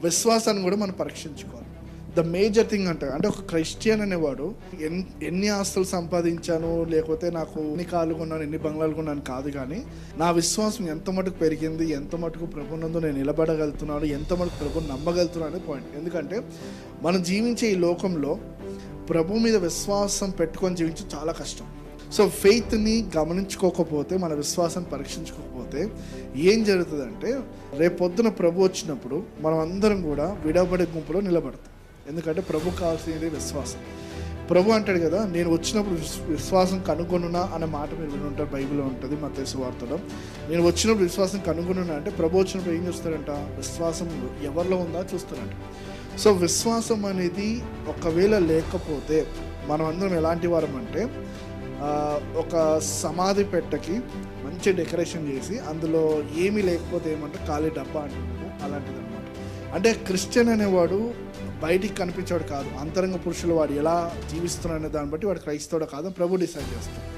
విశ్వాసాన్ని కూడా మనం పరీక్షించుకోవాలి. ద మేజర్ థింగ్ అంటే ఒక క్రిస్టియన్ అనేవాడు ఎన్ని ఆస్తులు సంపాదించాను, లేకపోతే నాకు ఎన్ని కాళ్ళు కొన్నాను, ఎన్ని బంగ్లాలు కొన్నాను కాదు, కానీ నా విశ్వాసం ఎంత మటుకు పెరిగింది, ఎంత మటుకు ప్రభునందు నేను నిలబడగలుగుతున్నాను, ఎంత మటుకు ప్రభుని నమ్మగలుగుతున్నాను అనే పాయింట్. ఎందుకంటే మనం జీవించే ఈ లోకంలో ప్రభు మీద విశ్వాసం పెట్టుకొని జీవించడం చాలా కష్టం. సో ఫెయిత్ని గమనించుకోకపోతే, మన విశ్వాసాన్ని పరీక్షించుకోకపోతే ఏం జరుగుతుందంటే, రేపొద్దున ప్రభు వచ్చినప్పుడు మనం అందరం కూడా విడబడే గుంపులో నిలబడతాం. ఎందుకంటే ప్రభు కావాల్సింది విశ్వాసం. ప్రభు అంటాడు కదా, నేను వచ్చినప్పుడు విశ్వాసం కనుగొనునా అనే మాట మీరు విని ఉంటారు, బైబిల్లో ఉంటుంది, మత్తయి సువార్తలో. నేను వచ్చినప్పుడు విశ్వాసం కనుగొనునా అంటే ప్రభు వచ్చినప్పుడు ఏం చూస్తారంట, విశ్వాసం ఎవరిలో ఉందా చూస్తారంట. సో విశ్వాసం అనేది ఒకవేళ లేకపోతే మనం అందరం ఎలాంటి వారం అంటే, ఒక సమాధి పెట్టకి మంచి డెకరేషన్ చేసి అందులో ఏమీ లేకపోతే ఏమంటే ఖాళీ డబ్బా అంటున్నాము, అలాంటిది అనమాట. అంటే క్రిస్టియన్ అనేవాడు బయటికి కనిపించాడు కాదు, అంతరంగ పురుషులు వాడు ఎలా జీవిస్తున్నాడు అనే దాన్ని బట్టి వాడు క్రైస్తవుడు కాదు ప్రభు డిసైడ్ చేస్తాడు.